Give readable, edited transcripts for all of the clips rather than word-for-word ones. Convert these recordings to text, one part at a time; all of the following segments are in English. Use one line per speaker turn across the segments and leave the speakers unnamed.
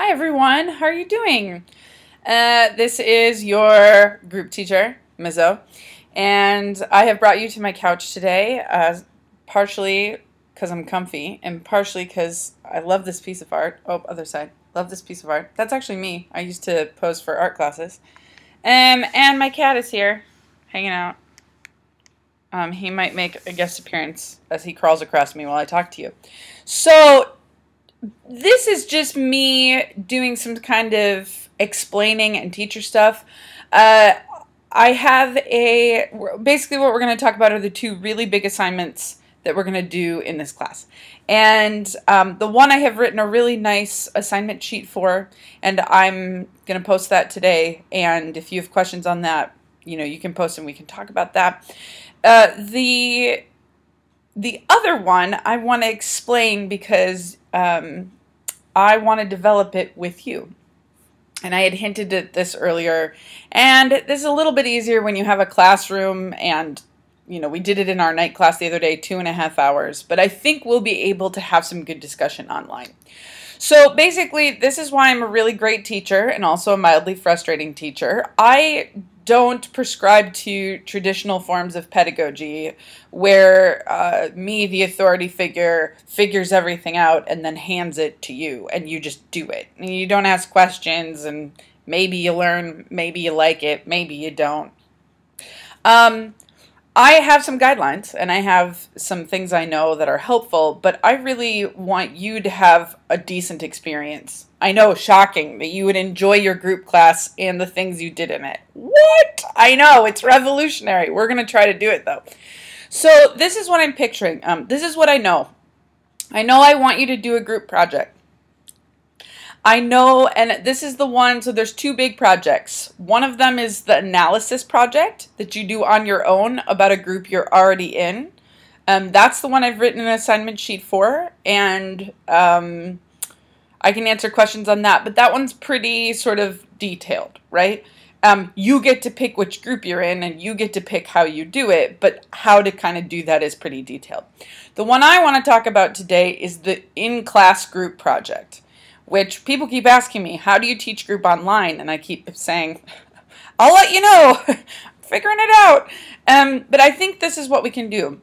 Hi everyone, how are you doing? This is your group teacher, Mizzo, and I have brought you to my couch today, partially because I'm comfy and partially because I love this piece of art. Oh, other side. Love this piece of art. That's actually me. I used to pose for art classes. And my cat is here, hanging out. He might make a guest appearance as he crawls across me while I talk to you. So, this is just me doing some kind of explaining and teacher stuff. I have basically what we're going to talk about are the two really big assignments that we're going to do in this class. And the one I have written a really nice assignment sheet for, and I'm going to post that today. And if you have questions on that, you can post and we can talk about that. The other one I want to explain because I want to develop it with you. And I had hinted at this earlier, and this is a little bit easier when you have a classroom, and we did it in our night class the other day, 2.5 hours, but I think we'll be able to have some good discussion online. So basically, this is why I'm a really great teacher and also a mildly frustrating teacher. I don't prescribe to traditional forms of pedagogy where me, the authority figure, figures everything out and then hands it to you and you just do it. And you don't ask questions and maybe you learn, maybe you like it, maybe you don't. I have some guidelines and I have some things I know that are helpful, but I really want you to have a decent experience. I know, shocking, that you would enjoy your group class and the things you did in it. What? I know, it's revolutionary. We're going to try to do it though. So this is what I'm picturing. This is what I know. I know I want you to do a group project. I know, and this is the one, so there's two big projects. One of them is the analysis project that you do on your own about a group you're already in. That's the one I've written an assignment sheet for, and I can answer questions on that, but that one's pretty sort of detailed, right? You get to pick which group you're in, and you get to pick how you do it, but how to kind of do that is pretty detailed. The one I want to talk about today is the in-class group project, which people keep asking me, how do you teach group online? And I keep saying, I'll let you know, figuring it out. But I think this is what we can do.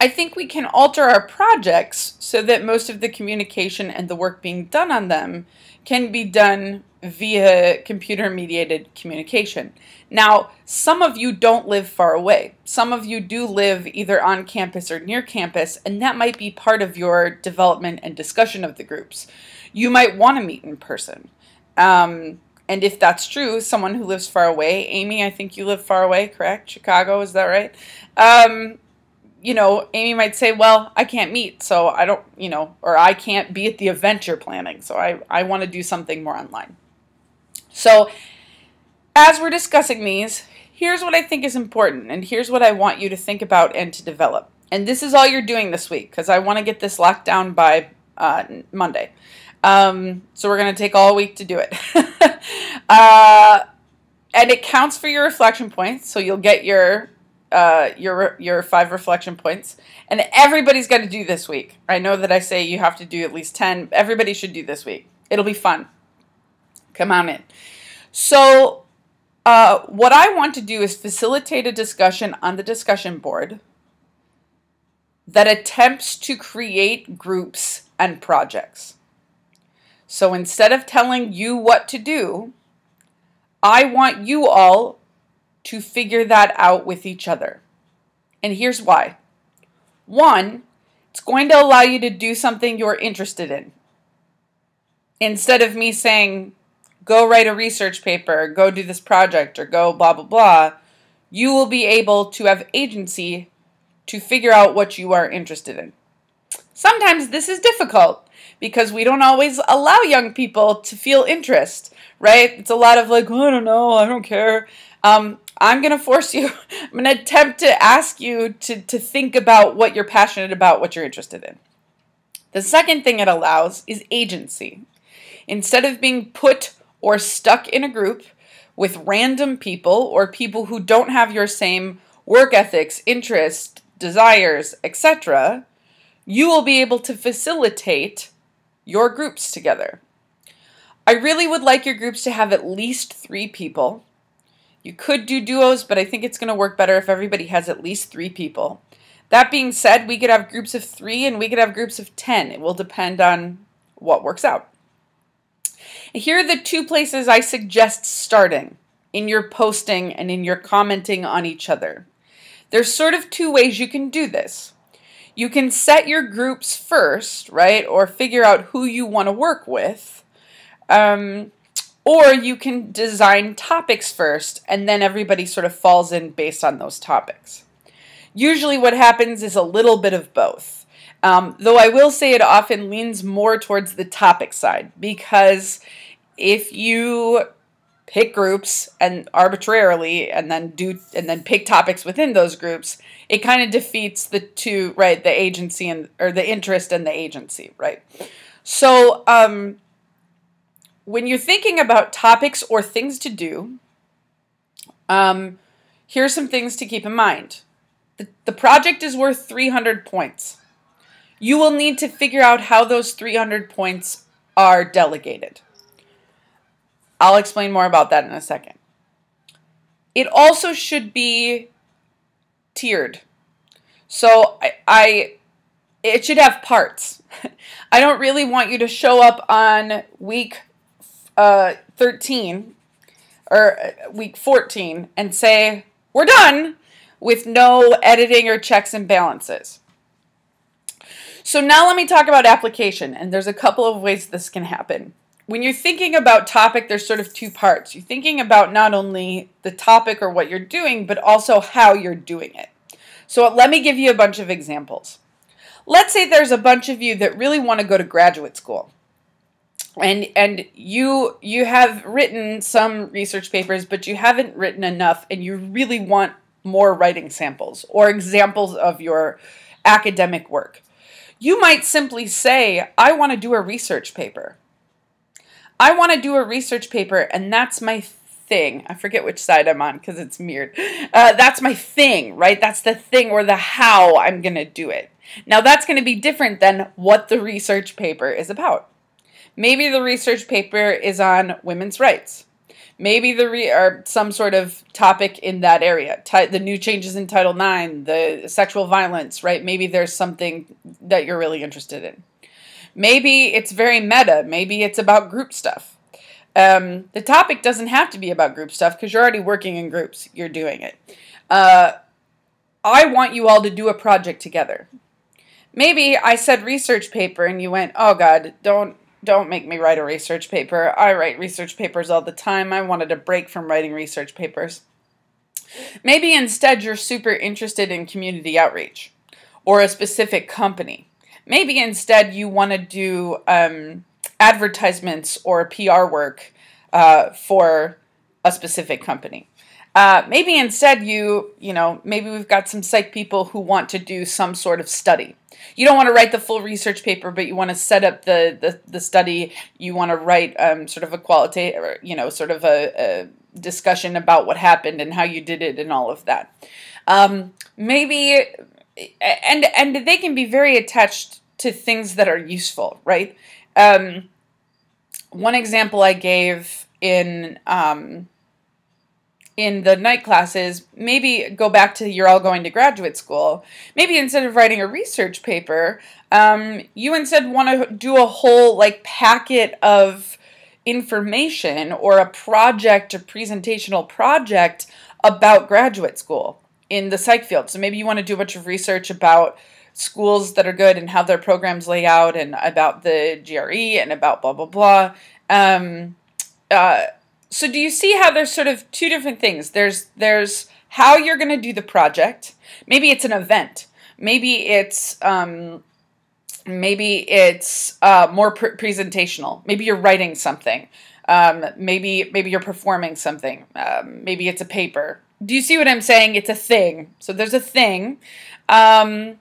I think we can alter our projects so that most of the communication and the work being done on them can be done via computer-mediated communication. Now, some of you don't live far away. Some of you do live either on campus or near campus, and that might be part of your development and discussion of the groups. You might want to meet in person. And if that's true, someone who lives far away, Amy, I think you live far away, correct? Chicago, is that right? Amy might say, well, I can't meet, so I don't, or I can't be at the event you're planning, so I want to do something more online. So as we're discussing these, here's what I think is important, and here's what I want you to think about and to develop. And this is all you're doing this week, because I want to get this locked down by Monday. So we're going to take all week to do it. And it counts for your reflection points, so you'll get your 5 reflection points. And everybody's got to do this week. I know that I say you have to do at least 10. Everybody should do this week. It'll be fun. Come on in. So what I want to do is facilitate a discussion on the discussion board that attempts to create groups and projects. So instead of telling you what to do, I want you all to figure that out with each other. And here's why. One, it's going to allow you to do something you're interested in. Instead of me saying, go write a research paper, go do this project, or go blah, blah, blah, you will be able to have agency to figure out what you are interested in. Sometimes this is difficult because we don't always allow young people to feel interest, right? It's a lot of like, oh, I don't know, I don't care. I'm going to force you, I'm going to attempt to ask you to think about what you're passionate about, what you're interested in. The second thing it allows is agency. Instead of being put or stuck in a group with random people or people who don't have your same work ethics, interests, desires, etc., you will be able to facilitate your groups together. I really would like your groups to have at least 3 people. You could do duos, but I think it's going to work better if everybody has at least 3 people. That being said, we could have groups of 3 and we could have groups of 10. It will depend on what works out. Here are the 2 places I suggest starting in your posting and in your commenting on each other. There's sort of 2 ways you can do this. You can set your groups first, right? Or figure out who you want to work with. Or you can design topics first, and then everybody sort of falls in based on those topics. Usually what happens is a little bit of both. Though I will say it often leans more towards the topic side, because if you pick groups and arbitrarily and then pick topics within those groups, it kind of defeats the two, right? The agency or the interest and the agency, right? So when you're thinking about topics or things to do, here's some things to keep in mind. The project is worth 300 points. You will need to figure out how those 300 points are delegated. I'll explain more about that in a second. It also should be tiered. So it should have parts. I don't really want you to show up on week 13 or week 14 and say, we're done, with no editing or checks and balances. So now let me talk about application, and there's a couple of ways this can happen. When you're thinking about topic, there's sort of 2 parts. You're thinking about not only the topic or what you're doing, but also how you're doing it. So let me give you a bunch of examples. Let's say there's a bunch of you that really want to go to graduate school. And you have written some research papers, but you haven't written enough, and you really want more writing samples or examples of your academic work. You might simply say, I want to do a research paper. I want to do a research paper, and that's my thing. I forget which side I'm on because it's mirrored. That's my thing, right? That's the thing or the how I'm going to do it. Now, that's going to be different than what the research paper is about. Maybe the research paper is on women's rights. Maybe or some sort of topic in that area. The new changes in Title IX, the sexual violence, right? Maybe there's something that you're really interested in. Maybe it's very meta. Maybe it's about group stuff. The topic doesn't have to be about group stuff because you're already working in groups. You're doing it. I want you all to do a project together. Maybe I said research paper and you went, oh God, don't make me write a research paper. I write research papers all the time. I wanted a break from writing research papers. Maybe instead you're super interested in community outreach or a specific company. Maybe instead you want to do advertisements or PR work for a specific company. Maybe instead maybe we've got some psych people who want to do some sort of study. You don't want to write the full research paper, but you want to set up the study. You want to write sort of a qualitative, sort of a discussion about what happened and how you did it and all of that. Maybe, and they can be very attached to things that are useful, right? One example I gave in the night classes, maybe go back to you're all going to graduate school. Maybe instead of writing a research paper, you instead want to do a whole packet of information or a presentational project about graduate school in the psych field. So maybe you want to do a bunch of research about schools that are good and how their programs lay out and about the GRE and about blah, blah, blah. So do you see how there's sort of 2 different things? There's how you're going to do the project. Maybe it's an event. Maybe it's more presentational. Maybe you're writing something. Maybe you're performing something. Maybe it's a paper. Do you see what I'm saying? It's a thing. So there's a thing. And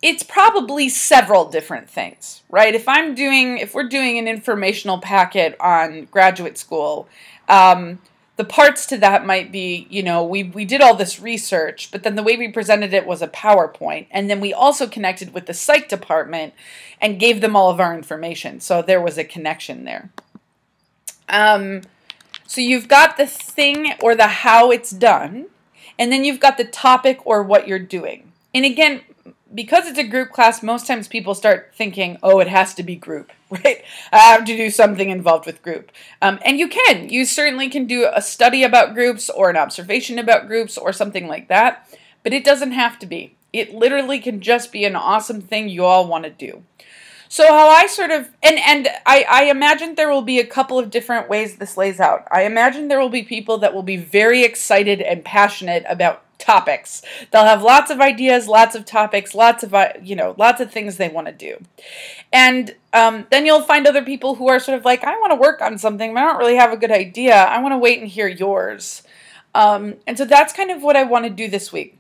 it's probably several different things, right? If we're doing an informational packet on graduate school, the parts to that might be, you know, we did all this research, but then the way we presented it was a PowerPoint. And then we also connected with the psych department and gave them all of our information. So there was a connection there. So you've got the thing or the how it's done, and then you've got the topic or what you're doing. And again, because it's a group class, most times people start thinking, oh, it has to be group, right? I have to do something involved with group. And you can. You certainly can do a study about groups or an observation about groups or something like that, but it doesn't have to be. It literally can just be an awesome thing you all want to do. So how I sort of, and I imagine there will be a couple of different ways this lays out. I imagine there will be people that will be very excited and passionate about topics. They'll have lots of ideas, lots of topics, lots of, lots of things they want to do. And then you'll find other people who are sort of like, I want to work on something, but I don't really have a good idea. I want to wait and hear yours. And so that's kind of what I want to do this week.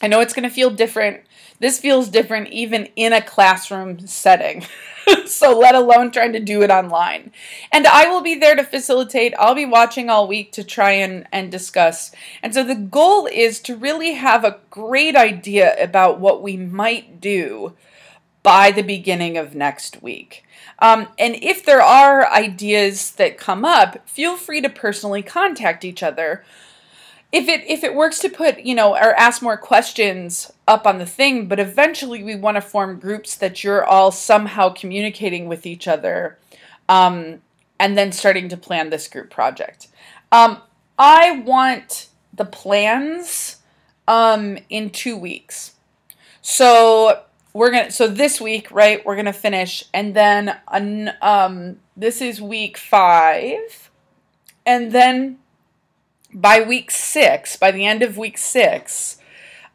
I know it's going to feel different. This feels different even in a classroom setting. So let alone trying to do it online. And I will be there to facilitate. I'll be watching all week to try and discuss. And so the goal is to really have a great idea about what we might do by the beginning of next week. And if there are ideas that come up, feel free to personally contact each other. If it works to put, or ask more questions up on the thing, but eventually we want to form groups that you're all somehow communicating with each other, and then starting to plan this group project. I want the plans in 2 weeks. So this week, right, we're gonna finish, and then this is week 5, and then by week 6, by the end of week 6,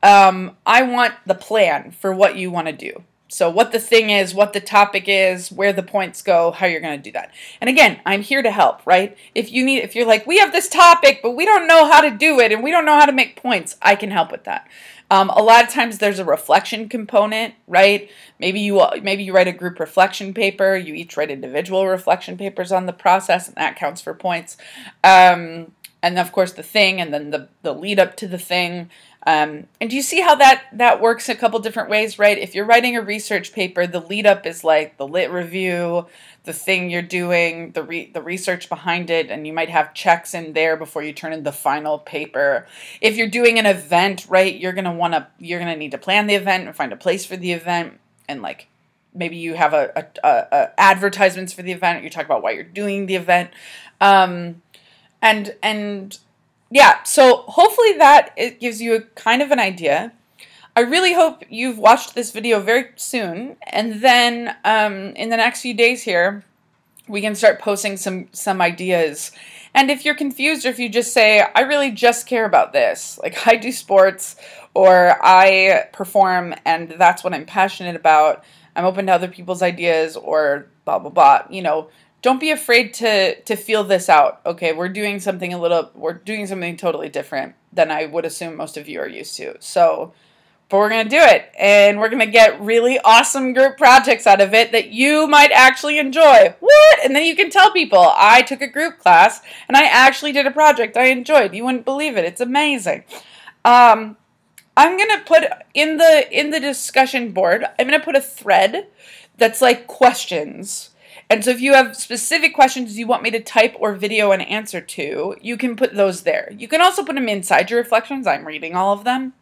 I want the plan for what you want to do. So what the thing is, what the topic is, where the points go, how you're going to do that. And again, I'm here to help, right? If you're like, we have this topic, but we don't know how to do it, and we don't know how to make points, I can help with that. A lot of times there's a reflection component, right? Maybe you write a group reflection paper. You each write individual reflection papers on the process, and that counts for points. And of course the thing, and then the lead up to the thing. And do you see how that works a couple different ways, right? If you're writing a research paper, the lead up is like the lit review, the thing you're doing, the research behind it, and you might have checks in there before you turn in the final paper. If you're doing an event, right, you're gonna need to plan the event and find a place for the event, and like maybe you have a advertisements for the event. You talk about why you're doing the event. And yeah, so hopefully it gives you a kind of an idea. I really hope you've watched this video very soon, and then in the next few days here, we can start posting some ideas. And if you're confused, or if you just say, I really just care about this, like I do sports, or I perform, and that's what I'm passionate about, I'm open to other people's ideas, or blah, blah, blah, don't be afraid to feel this out. Okay, we're doing something totally different than I would assume most of you are used to. So, but we're going to do it, and we're going to get really awesome group projects out of it that you might actually enjoy. What? And then you can tell people, I took a group class, and I actually did a project I enjoyed. You wouldn't believe it. It's amazing. I'm going to put in the discussion board, I'm going to put a thread that's like questions. And so if you have specific questions you want me to type or video an answer to, you can put those there. You can also put them inside your reflections. I'm reading all of them.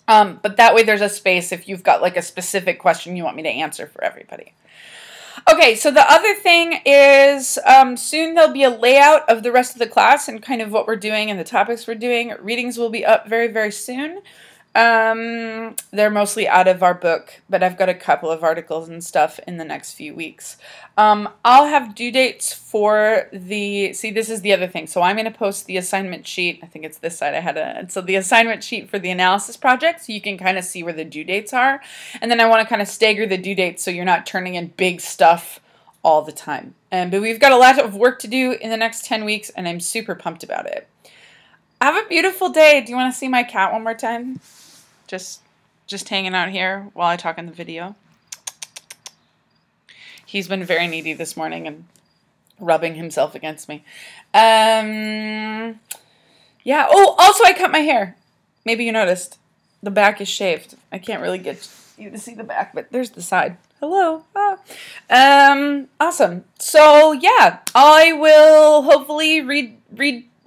But that way there's a space if you've got like a specific question you want me to answer for everybody. Okay, so the other thing is soon there'll be a layout of the rest of the class and kind of what we're doing and the topics we're doing. Readings will be up very, very soon. They're mostly out of our book, but I've got a couple of articles and stuff in the next few weeks. I'll have due dates for this is the other thing. So I'm going to post the assignment sheet. I think it's this side. So the assignment sheet for the analysis project, so you can kind of see where the due dates are. And then I want to kind of stagger the due dates so you're not turning in big stuff all the time. But we've got a lot of work to do in the next 10 weeks, and I'm super pumped about it. Have a beautiful day. Do you want to see my cat one more time? Just hanging out here while I talk in the video. He's been very needy this morning, and rubbing himself against me. Yeah. Oh, also I cut my hair. Maybe you noticed. The back is shaved. I can't really get you to see the back, but there's the side. Hello. Awesome. So yeah, I will hopefully read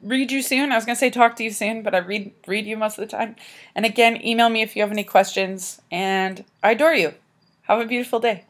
you soon. I was gonna say talk to you soon, but I read you most of the time. And again, email me if you have any questions. And I adore you. Have a beautiful day.